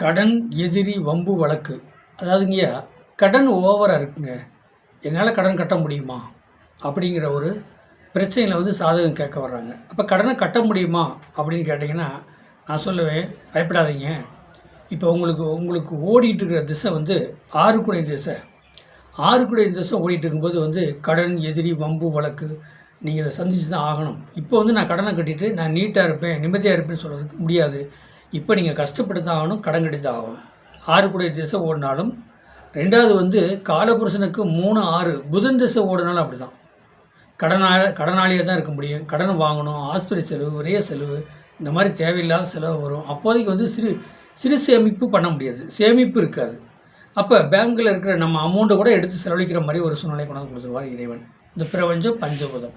கடன், எதிரி, வம்பு வழக்கு. அதாவதுங்கய்யா, கடன் ஓவரா இருக்குங்க. என்னால கடன் கட்ட முடியுமா? அப்படிங்கிற ஒரு பிரச்சனையில சாதகம் கேட்க வர்றாங்க. அப்ப கடன கட்ட முடியுமா? அப்படின்னு கேட்டீங்கன்னா, நான் சொல்லுவேன், பயப்படாதீங்க. இப்போ உங்களுக்கு உங்களுக்கு ஓடிட்டு இருக்கிற திசை 6 குடை திசை. 6 குடை திசை ஓடிட்டு இருக்கும்போது கடன், எதிரி, வம்பு வழக்கு நீங்க இத சந்திச்சு தான் ஆகணும். இப்போ நான் கடன கட்டிட்டு நான் நீட்டா இருப்பேன், நிம்மதியா இருப்பேன்னு சொல்றதுக்கு முடியாது. இப்போ நீங்க கஷ்டப்பட்டு தான் ஆகணும், கடன் கட்டி தான் ஆகணும். 6 குடை திசை ஓடினாலும் 2வது காலபுருஷனுக்கு 3, 6 புதன் திசை ஓடினாலும் அப்படிதான். கடனாளியா தான் இருக்க முடியும். கடன் வாங்கணும், ஆஸ்பத்திரி செலவு, விரைய செலவு, இந்த மாதிரி தேவையில்லாத செலவு வரும். அப்போதைக்கு சிறு சேமிப்பு பண்ண முடியாது. சேமிப்பு இருக்காது. அப்போ பேங்க்கில் இருக்கிற நம்ம அமௌண்ட்டை கூட எடுத்து செலவழிக்கிற மாதிரி ஒரு சூழ்நிலை கொண்டாந்து கொடுத்துருவார் இறைவன். இந்த பிரபஞ்சம் பஞ்சபூதம்.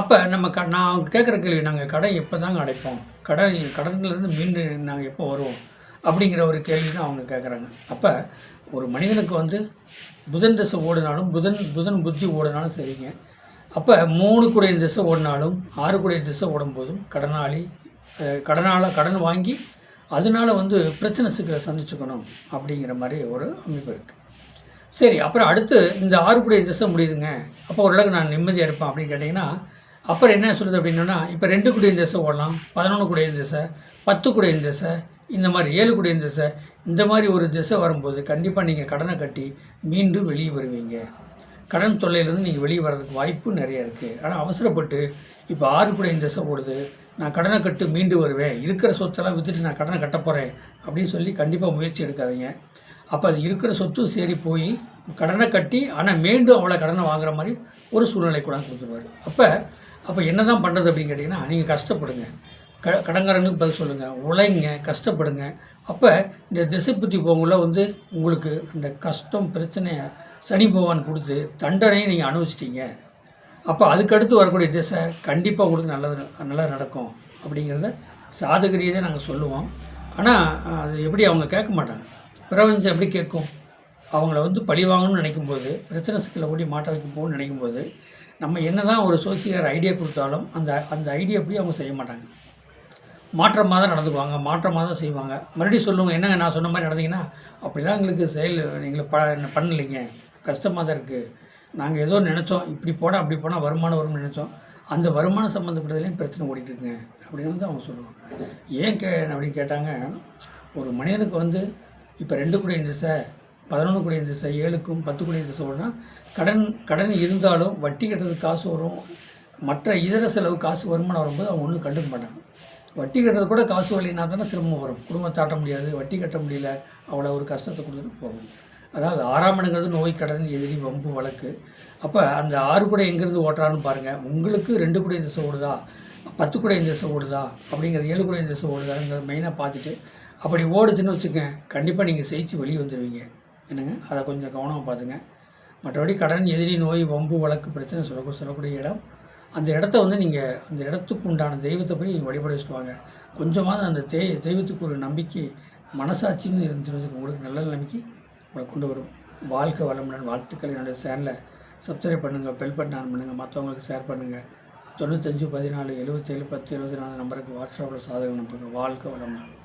அப்போ நம்ம நான் கேட்குற கேள்வி, நாங்கள் கடன் எப்போ தாங்க அடைப்போம்? கடன்லேருந்து மீண்டு நாங்கள் எப்போ வருவோம்? அப்படிங்கிற ஒரு கேள்வி தான் அவங்க கேட்குறாங்க. அப்போ ஒரு மனிதனுக்கு புதன் திசை ஓடினாலும் புதன் புத்தி ஓடினாலும் சரிங்க. அப்போ 3 குடை திசை ஓடினாலும் 6 குடை திசை ஓடும்போதும் கடன் வாங்கி அதனால பிரச்சனை சிக்கலை சந்திச்சுக்கணும் அப்படிங்கிற மாதிரி ஒரு அமைப்பு இருக்குது. சரி, அப்புறம் அடுத்து இந்த 6 குடை திசை முடியுதுங்க. அப்போ ஓரளவுக்கு நான் நிம்மதியாக இருப்பேன் அப்படின்னு கேட்டிங்கன்னா, அப்புறம் என்ன சொல்லுது அப்படின்னா, இப்போ 2 குடை திசை ஓடலாம், 11 குடை திசை, 10 குடை திசை, இந்த மாதிரி 7 குடை திசை, இந்த மாதிரி ஒரு திசை வரும்போது கண்டிப்பாக நீங்கள் கடனை கட்டி மீண்டும் வெளியே வருவீங்க. கடன் தொல்லையிலேருந்து நீங்கள் வெளியே வர்றதுக்கு வாய்ப்பு நிறைய இருக்குது. ஆனால் அவசரப்பட்டு இப்போ 6 குடை திசை ஓடுது, நான் கடனை கட்டு மீண்டு வருவேன், இருக்கிற சொத்தெல்லாம் விற்றுட்டு நான் கடனை கட்ட போகிறேன் அப்படின்னு சொல்லி கண்டிப்பாக முயற்சி எடுக்காதீங்க. அப்போ அது இருக்கிற சொத்து சரி போய் கடனை கட்டி ஆனால் மீண்டும் அவ்வளோ கடனை வாங்குற மாதிரி ஒரு சூழ்நிலை கூட கொடுத்துருவார். அப்போ என்ன தான் பண்ணுறது அப்படின்னு கேட்டிங்கன்னா, நீங்கள் கஷ்டப்படுங்க, கடன்காரங்களுக்கு பதில் சொல்லுங்கள், உழைங்க, கஷ்டப்படுங்க. அப்போ இந்த திசை புத்தி போகல உங்களுக்கு அந்த கஷ்டம் பிரச்சனையை சனி பகவான் கொடுத்து தண்டனையை நீங்கள் அனுபவிச்சிட்டீங்க. அப்போ அதுக்கடுத்து வரக்கூடிய திசை கண்டிப்பாக உங்களுக்கு நல்லா நடக்கும் அப்படிங்கிறத சாதக ரீதியாக நாங்கள் சொல்லுவோம். ஆனால் அது எப்படி அவங்க கேட்க மாட்டாங்க. பிரபஞ்சம் எப்படி கேட்கும்? அவங்கள பழி வாங்கணும்னு நினைக்கும்போது, பிரச்சனை சிக்கலை ஓடி மாட்ட வைக்க போகணும்னு நினைக்கும்போது, நம்ம என்ன தான் ஒரு சோசியர் ஐடியா கொடுத்தாலும் அந்த ஐடியா எப்படி அவங்க செய்ய மாட்டாங்க. மாற்றமாக தான் நடந்துக்குவாங்க, மாற்றமாக தான் செய்வாங்க. மறுபடியும் சொல்லுவாங்க, என்னங்க நான் சொன்ன மாதிரி நடந்தீங்கன்னா, அப்படிலாம் எங்களுக்கு செயல் நீங்களை பண்ணலைங்க, கஷ்டமாக தான் இருக்குது, நாங்கள் ஏதோ நினச்சோம், இப்படி போனால் அப்படி போனால் வருமானம் வரும்னு நினச்சோம், அந்த வருமானம் சம்மந்தப்பட்டதுலேயும் பிரச்சனை ஓடிட்டுருக்குங்க அப்படின்னு அவங்க சொல்லுவாங்க. ஏன் அப்படின்னு கேட்டாங்க, ஒரு மனிதனுக்கு இப்போ 2 குடை திசை, 11 குடை திசை, 7க்கும் 10 குடை திசை ஓடுனா கடன் இருந்தாலும் வட்டி கட்டுறதுக்கு காசு வரும், மற்ற இதர செலவு காசு வருமானம் வரும்போது அவங்க ஒன்றும் கண்டுக்க மாட்டாங்க. வட்டி கட்டுறது கூட காசு வரலைன்னா தானே சிரமம் வரும். குடும்பத்தை ஆட்ட முடியாது, வட்டி கட்ட முடியல, அவ்வளோ ஒரு கஷ்டத்தை கொடுத்துட்டு போகும். அதாவது 6ஆம் இடங்கிறது நோய், கடன், எதிரி, வம்பு வழக்கு. அப்போ அந்த 6 குடை எங்கேருந்து ஓட்டுறான்னு பாருங்கள். உங்களுக்கு 2 குடை திசை ஓடுதா, 10 குடை திசை ஓடுதா, அப்படிங்கிறது 7 குடை திசை ஓடுதாங்கிறத மெயினாக பார்த்துட்டு, அப்படி ஓடுச்சுன்னு வச்சுக்கோங்க, கண்டிப்பாக நீங்கள் ஜெயிச்சு வெளியே வந்துடுவீங்க. என்னங்க, அதை கொஞ்சம் கவனமாக பார்த்துங்க. மற்றபடி கடன், எதிரி, நோய், வம்பு வழக்கு, பிரச்சனை சொல்லக்கூடிய இடம், அந்த இடத்த நீங்கள் அந்த இடத்துக்கு உண்டான தெய்வத்தை போய் நீங்கள் வழிபட வச்சுட்டு வாங்க. கொஞ்சமாவது அந்த தெய்வத்துக்கு ஒரு நம்பிக்கை, மனசாட்சின்னு இருந்துச்சுன்னு உங்களுக்கு நல்ல நம்பிக்கை உங்களை கொண்டு வரும். வாழ்க வளமுடன். வாழ்த்துக்கள். என்னுடைய சேனலை சப்ஸ்கிரைப் பண்ணுங்கள், பெல் பட்டன் ஆன் பண்ணுங்கள், மற்றவங்களுக்கு ஷேர் பண்ணுங்கள். 95 14 77 10 24 நம்பருக்கு வாட்ஸ்அப்பில் சாதகம் அனுப்புங்க. வாழ்க வளமுடன்.